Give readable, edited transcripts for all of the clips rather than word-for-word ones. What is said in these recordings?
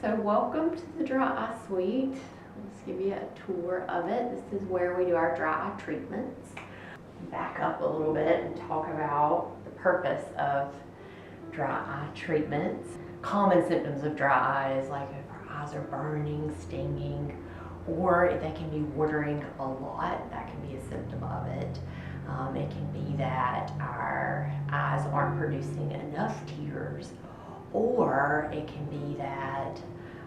So welcome to the dry eye suite. Let's give you a tour of it. This is where we do our dry eye treatments. Back up a little bit and talk about the purpose of dry eye treatments. Common symptoms of dry eye is like if our eyes are burning, stinging, or if they can be watering a lot, that can be a symptom of it. It can be that our eyes aren't producing enough tears, or it can be that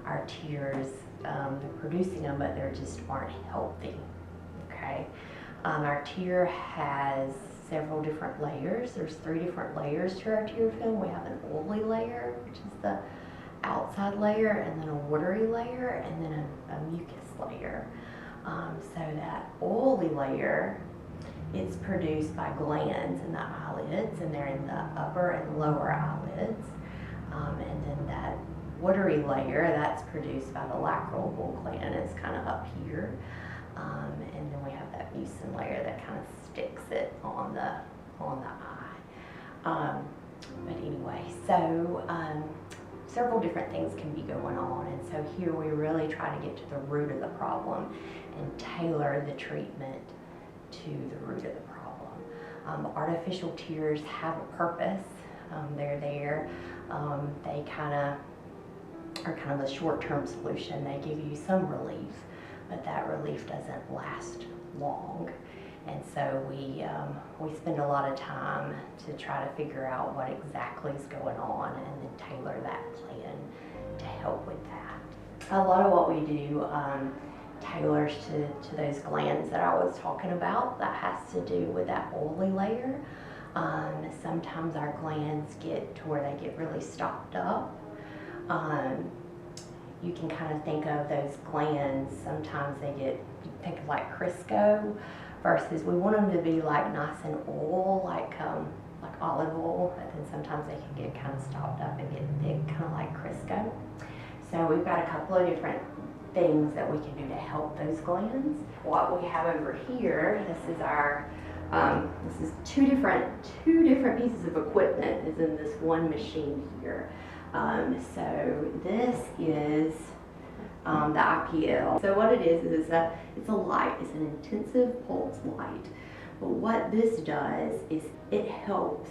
our tears, they're producing them, but they just aren't healthy, okay? Our tear has several different layers. There's 3 different layers to our tear film. We have an oily layer, which is the outside layer, and then a watery layer, and then a mucus layer. So that oily layer is produced by glands in the eyelids, and they're in the upper and lower eyelids. And then that watery layer, that's produced by the lacrimal gland, it's kind of up here. And then we have that mucin layer that kind of sticks it on the eye. But anyway, so several different things can be going on, and so here we really try to get to the root of the problem and tailor the treatment to the root of the problem. Artificial tears have a purpose. They're there. They are kind of a short-term solution. They give you some relief, but that relief doesn't last long. And so we spend a lot of time to try to figure out what exactly is going on and then tailor that plan to help with that. A lot of what we do tailors to those glands that I was talking about. That has to do with that oily layer. Sometimes our glands get to where they get really stopped up. You can kind of think of those glands, sometimes you think of like Crisco, versus we want them to be like nice and oil, like olive oil, but then sometimes they can get kind of stopped up and get thick, kind of like Crisco. So we've got a couple of different things that we can do to help those glands. What we have over here, this is our this is two different pieces of equipment is in this one machine here. So this is the IPL. So what it is it's a light. It's an intensive pulse light. But what this does is it helps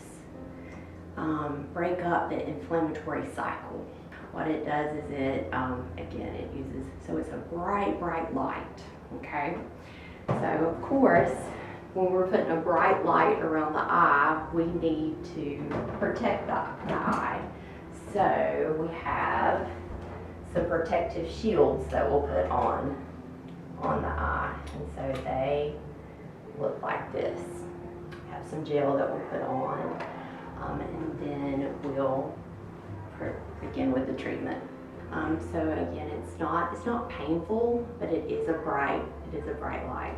break up the inflammatory cycle. What it does is again, it uses, so it's a bright light, okay? So of course, when we're putting a bright light around the eye, we need to protect the eye. So we have some protective shields that we'll put on the eye. And so they look like this. We have some gel that we'll put on, and then we'll begin with the treatment. So again, it's not painful, but it is a bright light.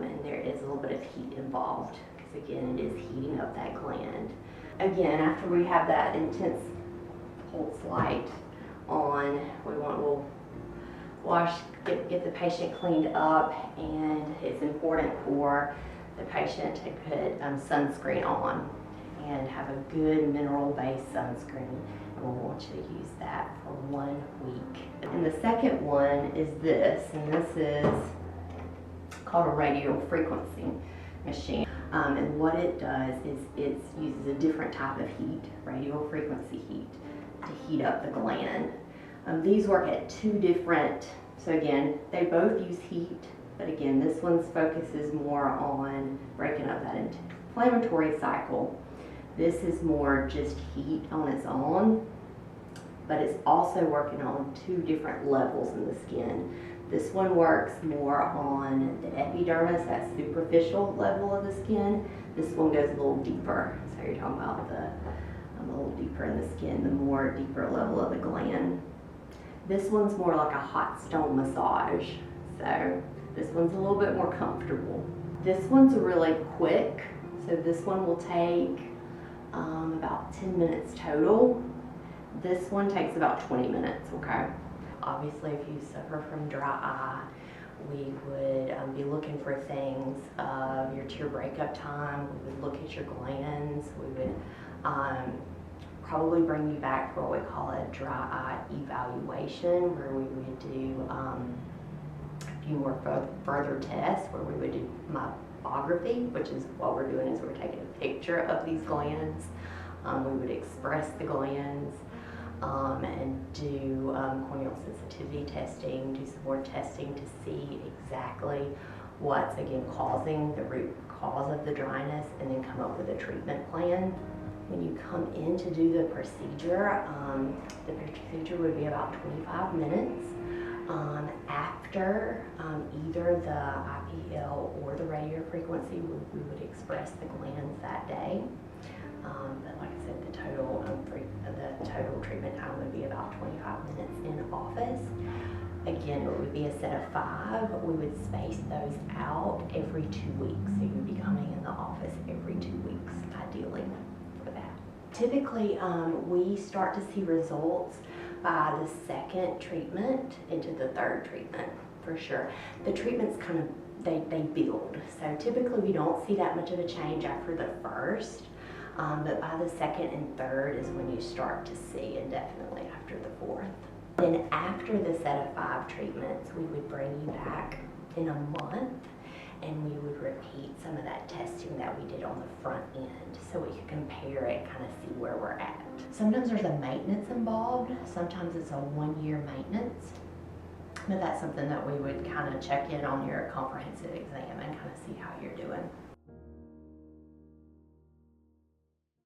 And there is a little bit of heat involved, because again, it is heating up that gland. Again, after we have that intense pulse light on, we'll get the patient cleaned up, and it's important for the patient to put sunscreen on, and have a good mineral-based sunscreen. And we'll want you to use that for 1 week. And the second one is this, and this is called a radio frequency machine. And what it does is it uses a different type of heat, radio frequency heat, to heat up the gland. These work at 2 different, so again, they both use heat, but again, this one's focuses more on breaking up that inflammatory cycle. This is more just heat on its own, but it's also working on 2 different levels in the skin. This one works more on the epidermis, that superficial level of the skin. This one goes a little deeper. So you're talking about a little deeper in the skin, the more deeper level of the gland. This one's more like a hot stone massage. So this one's a little bit more comfortable. This one's really quick. So this one will take about 10 minutes total. This one takes about 20 minutes, okay? Obviously, if you suffer from dry eye, we would be looking for things of your tear breakup time. We would look at your glands. We would probably bring you back for what we call a dry eye evaluation, where we would do a few more further tests, where we would do myopography, which is what we're doing is we're taking a picture of these glands. We would express the glands and do corneal sensitivity testing, do some more testing to see exactly what's, again, causing the root cause of the dryness, and then come up with a treatment plan. When you come in to do the procedure would be about 25 minutes. After either the IPL or the radiofrequency, we would express the glands that day. But like I said, the total treatment time would be about 25 minutes in office. Again, it would be a set of 5. We would space those out every 2 weeks. So you'd be coming in the office every 2 weeks, ideally, for that. Typically, we start to see results by the second treatment into the third treatment, for sure. The treatments kind of, they build. So typically we don't see that much of a change after the first. But by the second and third is when you start to see, and definitely after the fourth. Then after the set of 5 treatments, we would bring you back in a month, and we would repeat some of that testing that we did on the front end, so we could compare it, kind of see where we're at. Sometimes there's a maintenance involved. Sometimes it's a 1-year maintenance. But that's something that we would kind of check in on your comprehensive exam and kind of see how you're doing.